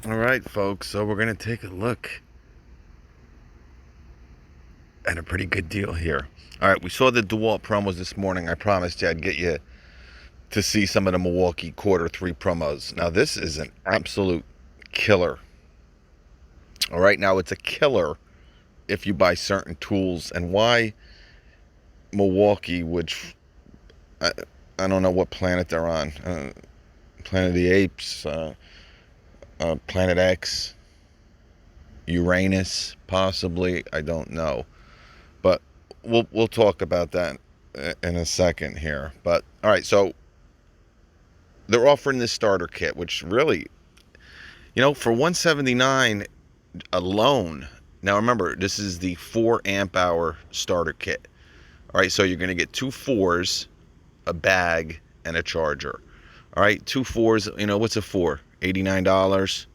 All right, folks, so we're going to take a look at a pretty good deal here. All right, we saw the DeWalt promos this morning. I promised you I'd get you to see some of the Milwaukee Qter 3 promos. Now, this is an absolute killer. All right, now it's a killer if you buy certain tools. And why Milwaukee, which I, I don't know what planet they're on. Planet of the Apes, Planet X, Uranus, possibly. I don't know. But we'll talk about that in a second here. But all right, so they're offering this starter kit, which really, for 179 alone. Now remember, this is the 4 amp hour starter kit. All right, so you're going to get 2 fours, a bag, and a charger. All right, 2 fours. What's a 4? $89,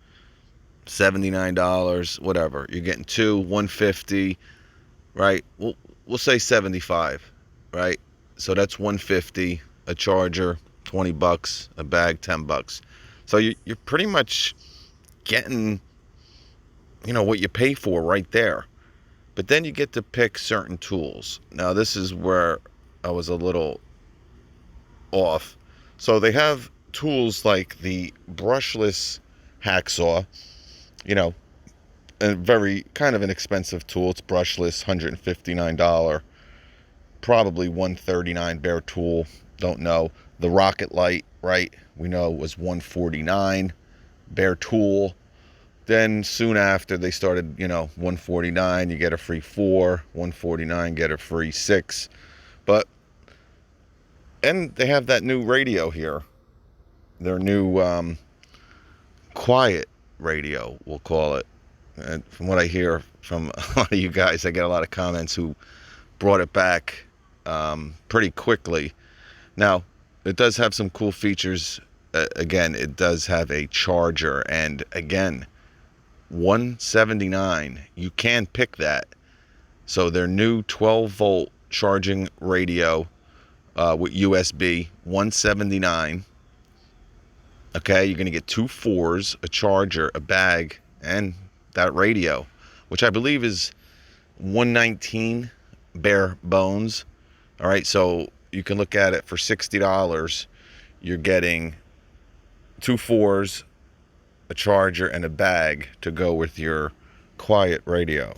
$79, whatever. You're getting 2, 150. Right? We'll say 75, right? So that's 150, a charger, $20, a bag, $10. So you're pretty much getting, what you pay for right there. But then you get to pick certain tools. Now this is where I was a little off. So they have tools like the brushless hacksaw, you know, a very kind of an expensive tool. It's brushless, $159, probably $139 bare tool. Don't know. The Rocket Light, right? We know it was $149 bare tool. Then soon after they started, $149, you get a free 4, $149, get a free 6. But and they have that new radio here. Their new quiet radio, we'll call it. And from what I hear from a lot of you guys, I get a lot of comments who brought it back pretty quickly. Now, it does have some cool features. Again, it does have a charger, and again, 179. You can pick that. So their new 12-volt charging radio with USB, 179. Okay, you're going to get 2 fours, a charger, a bag, and that radio, which I believe is 119 bare bones. All right, so you can look at it for $60. You're getting 2 fours, a charger, and a bag to go with your quiet radio.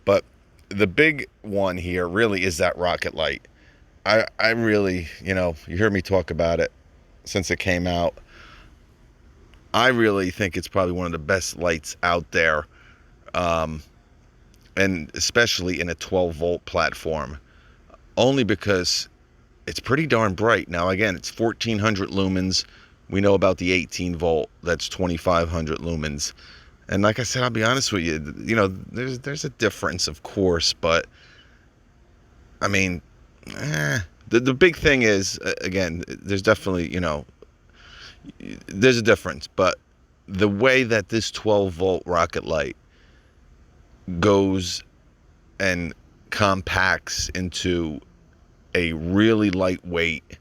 But the big one here really is that Rocket Light. I really, you heard me talk about it since it came out. I really think it's probably one of the best lights out there, and especially in a 12-volt platform, only because it's pretty darn bright. Now, again, it's 1,400 lumens. We know about the 18-volt. That's 2,500 lumens. And like I said, I'll be honest with you, there's a difference, of course, but, I mean, the big thing is, again, there's definitely, there's a difference, but the way that this 12-volt Rocket Light goes and compacts into a really lightweight,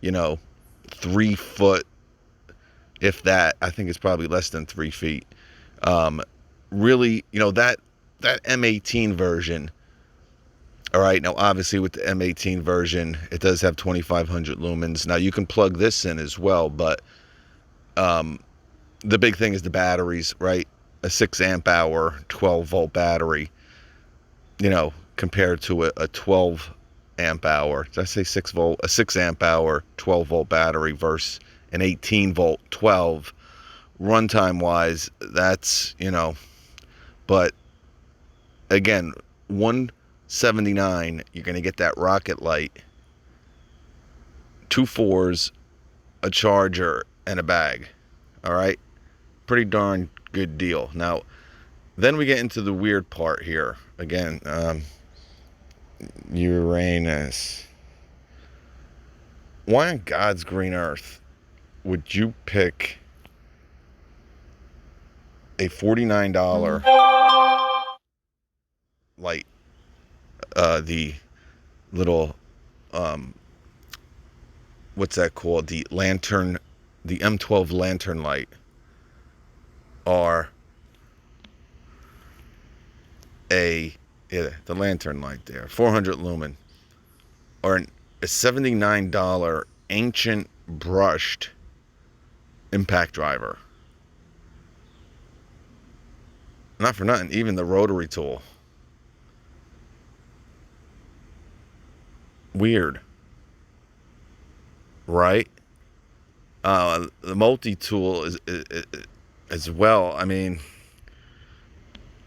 3 foot, if that, I think it's probably less than 3 feet. Really, that M18 version. All right, now obviously with the M18 version, it does have 2,500 lumens. Now you can plug this in as well, but the big thing is the batteries, right? A 6 amp hour, 12 volt battery, compared to a 12 amp hour. Did I say 6 volt? A 6 amp hour, 12 volt battery versus an 18 volt, 12. Runtime wise, that's, but again, 179, you're going to get that Rocket Light, 2 fours, a charger, and a bag. All right, pretty darn good deal. Now, then we get into the weird part here. Again, Uranus. Why on God's green earth would you pick a $49 light? The little, what's that called? The lantern, the M12 lantern light. are the lantern light there, 400 lumen, or a $79 ancient brushed impact driver. Not for nothing, even the rotary tool. Weird, right? The multi-tool is as well. I mean,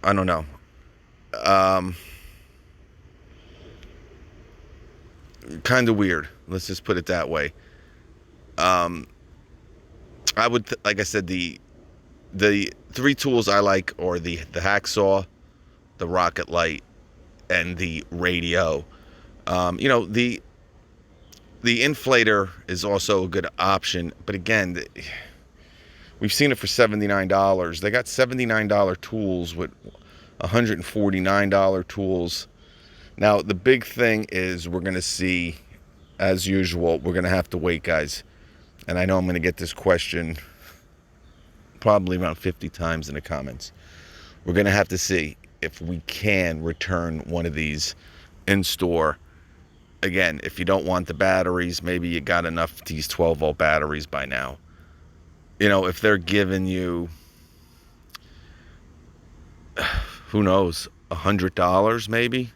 I don't know. Kind of weird. Let's just put it that way. I would, like I said, the three tools I like are the hacksaw, the rocket light, and the radio. The inflator is also a good option, but again, we've seen it for $79. They got $79 tools with $149 tools. Now, the big thing is we're going to see, as usual, we're going to have to wait, guys. And I know I'm going to get this question probably around 50 times in the comments. We're going to have to see if we can return one of these in store. Again, if you don't want the batteries, maybe you got enough of these 12-volt batteries by now. If they're giving you, who knows, $100 maybe,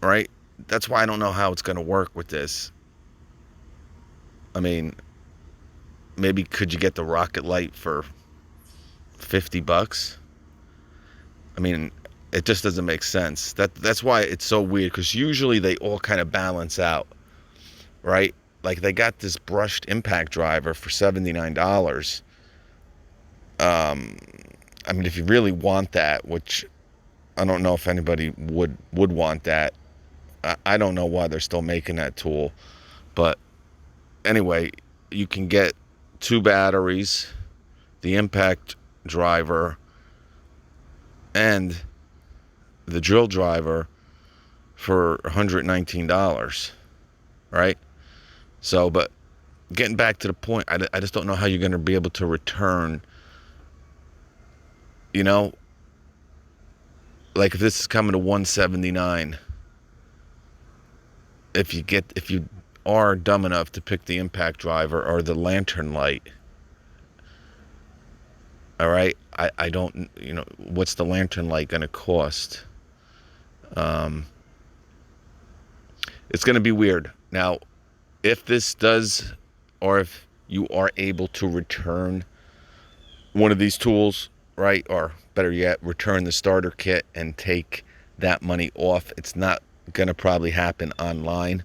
right? That's why I don't know how it's going to work with this. I mean, maybe could you get the rocket light for $50? I mean, it just doesn't make sense. That's why it's so weird, because usually they all kind of balance out, right? Like, they got this brushed impact driver for $79. I mean, if you really want that, which I don't know if anybody would want that. I don't know why they're still making that tool. But anyway, you can get 2 batteries, the impact driver, and the drill driver for $119, right? So, but getting back to the point, I just don't know how you're going to be able to return, like if this is coming to $179, if you are dumb enough to pick the impact driver or the lantern light, all right, I don't, what's the lantern light going to cost? It's going to be weird. Now, if this does, or if you are able to return one of these tools, right, or better yet, return the starter kit and take that money off, it's not going to probably happen online.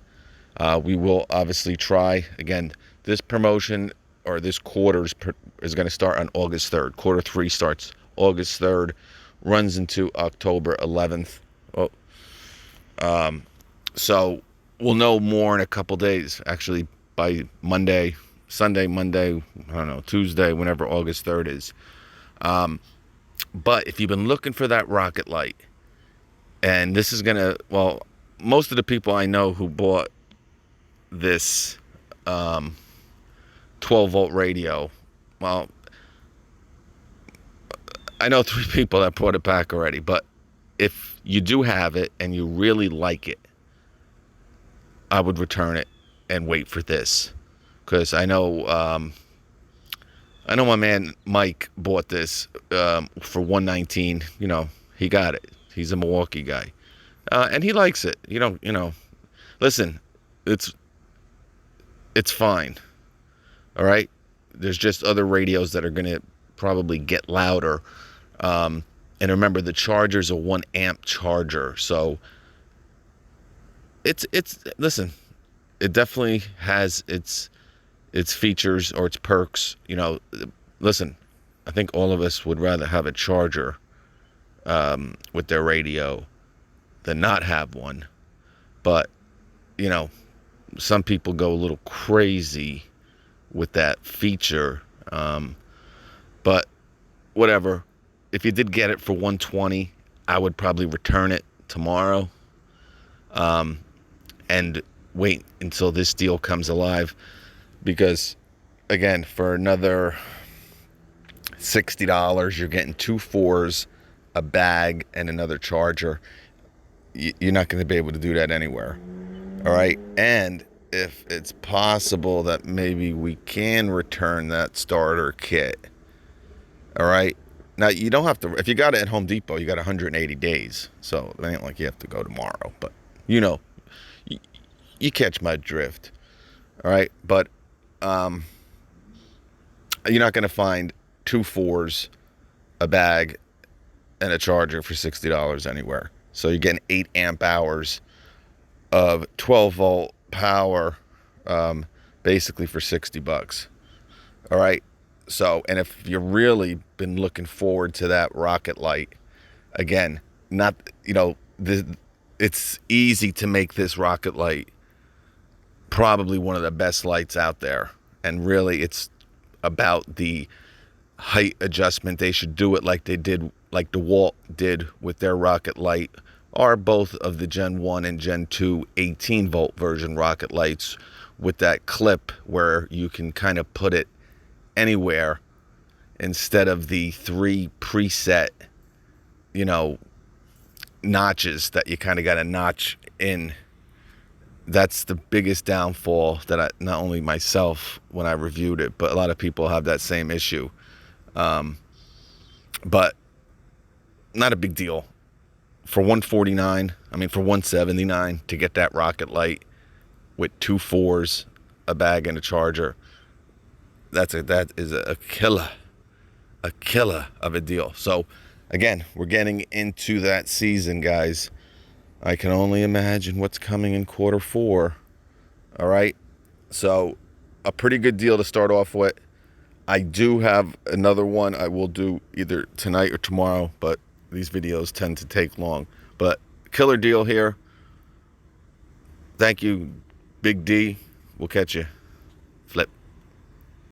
We will obviously try. Again, this promotion or this quarter is going to start on August 3rd. Quarter 3 starts August 3rd, runs into October 11th. So we'll know more in a couple days, actually by Sunday, Monday, I don't know, Tuesday, whenever August 3rd is. But if you've been looking for that rocket light, and this is going to, well, most of the people I know who bought this 12-volt radio, well, I know 3 people that brought it back already, but if you do have it and you really like it, I would return it and wait for this, because I know my man Mike bought this for $119. He got it. He's a Milwaukee guy, and he likes it. Listen, it's fine. All right. There's just other radios that are gonna probably get louder. And remember, the charger's a 1 amp charger, so listen, it definitely has its features or its perks. Listen, I think all of us would rather have a charger with their radio than not have one. But some people go a little crazy with that feature. But whatever. If you did get it for $120, I would probably return it tomorrow. And wait until this deal comes alive, because again, for another $60. You're getting 2 4s, a bag, and another charger. You're not going to be able to do that anywhere. All right. And if it's possible that maybe we can return that starter kit. All right. Now, you don't have to, if you got it at Home Depot, you got 180 days. So it ain't like you have to go tomorrow. But, you know, you catch my drift. All right. But you're not going to find 2 4s, a bag, and a charger for $60 anywhere. So you're getting 8 amp hours of 12 volt power, basically for $60. All right. So, and if you've really been looking forward to that rocket light, again, not, you know, it's easy to make this rocket light probably one of the best lights out there. And really, it's about the height adjustment. They should do it like they did, like DeWalt did with their rocket light, or both of the Gen 1 and Gen 2 18 volt version rocket lights, with that clip where you can kind of put it anywhere instead of the 3 preset, you know, notches that you kind of got to notch in. That's the biggest downfall that not only myself when I reviewed it, but a lot of people have that same issue. But not a big deal. For $149, I mean for $179 to get that rocket light with 2 4s, a bag, and a charger, that is a killer of a deal. So again, we're getting into that season, guys. I can only imagine what's coming in Q4. All right. So a pretty good deal to start off with. I do have another one I will do either tonight or tomorrow, but these videos tend to take long. But killer deal here. Thank you, Big D. We'll catch you. Flip.